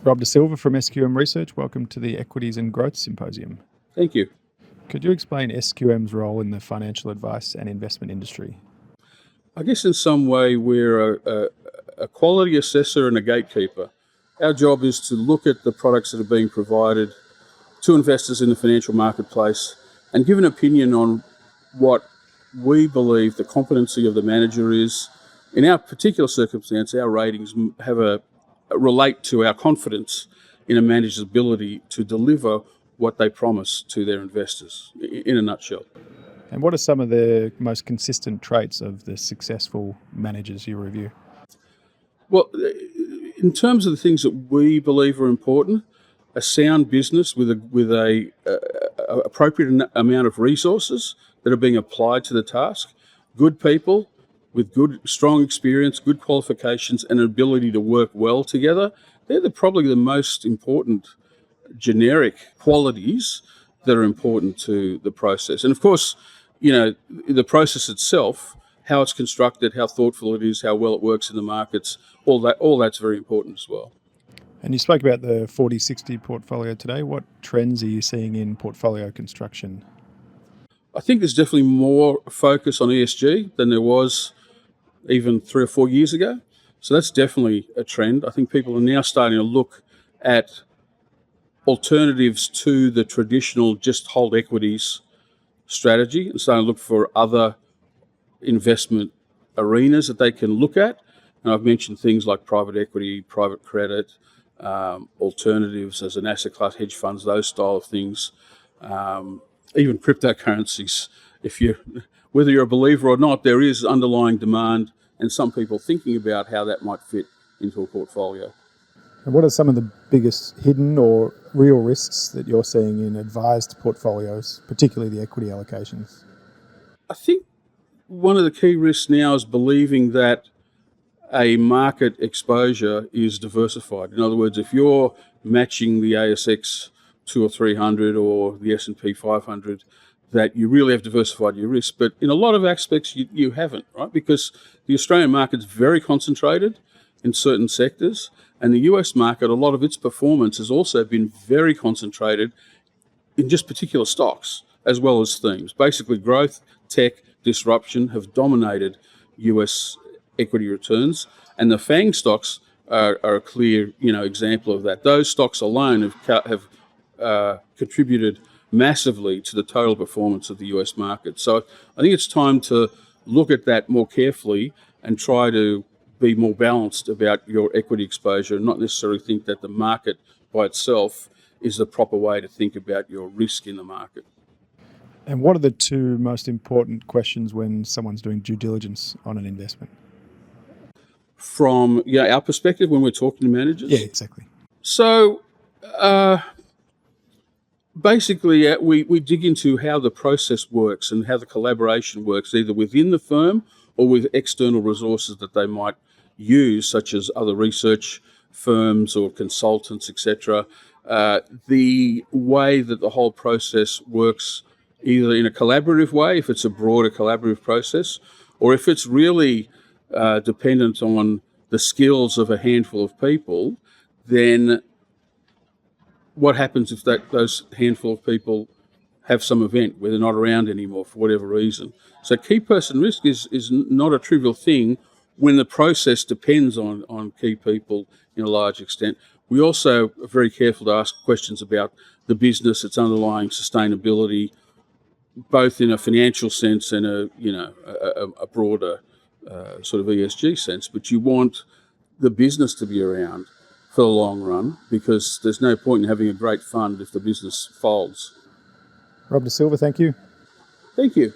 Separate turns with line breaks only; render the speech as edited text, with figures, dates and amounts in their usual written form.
Rob da Silva from SQM Research. Welcome to the Equities and Growth Symposium.
Thank you.
Could you explain SQM's role in the financial advice and investment industry?
I guess in some way we're a quality assessor and a gatekeeper. Our job is to look at the products that are being provided to investors in the financial marketplace and give an opinion on what we believe the competency of the manager is. In our particular circumstance, our ratings relate to our confidence in a manager's ability to deliver what they promise to their investors, in a nutshell.
And what are some of the most consistent traits of the successful managers you review?
Well, in terms of the things that we believe are important, a sound business with a appropriate amount of resources that are being applied to the task, good people with good, strong experience, good qualifications, and an ability to work well together. They're probably the most important generic qualities that are important to the process. And of course, the process itself, how it's constructed, how thoughtful it is, how well it works in the markets, all that's very important as well.
And you spoke about the 40-60 portfolio today. What trends are you seeing in portfolio construction?
I think there's definitely more focus on ESG than there was even 3 or 4 years ago. So that's definitely a trend. I think people are now starting to look at alternatives to the traditional just hold equities strategy and starting to look for other investment arenas that they can look at. And I've mentioned things like private equity, private credit, alternatives as an asset class, hedge funds, those style of things, even cryptocurrencies. Whether you're a believer or not, there is underlying demand and some people thinking about how that might fit into a portfolio.
And what are some of the biggest hidden or real risks that you're seeing in advised portfolios, particularly the equity allocations?
I think one of the key risks now is believing that a market exposure is diversified. In other words, if you're matching the ASX 200 or 300 or the S&P 500, that you really have diversified your risk. But in a lot of aspects, you haven't, right? Because the Australian market's very concentrated in certain sectors, and the US market, a lot of its performance has also been very concentrated in just particular stocks as well as themes. Basically, growth, tech, disruption have dominated US equity returns, and the FANG stocks are a clear, example of that. Those stocks alone have contributed massively to the total performance of the US market. So I think it's time to look at that more carefully and try to be more balanced about your equity exposure and not necessarily think that the market by itself is the proper way to think about your risk in the market.
And what are the two most important questions when someone's doing due diligence on an investment?
From our perspective when we're talking to managers?
Yeah, exactly.
So basically, we dig into how the process works and how the collaboration works, either within the firm or with external resources that they might use, such as other research firms or consultants, etc. The way that the whole process works, either in a collaborative way, if it's a broader collaborative process, or if it's really dependent on the skills of a handful of people, then what happens if those handful of people have some event where they're not around anymore for whatever reason? So key person risk is not a trivial thing when the process depends on key people in a large extent. We also are very careful to ask questions about the business, its underlying sustainability, both in a financial sense and a broader sort of ESG sense. But you want the business to be around for the long run, because there's no point in having a great fund if the business folds.
Rob da Silva, thank you.
Thank you.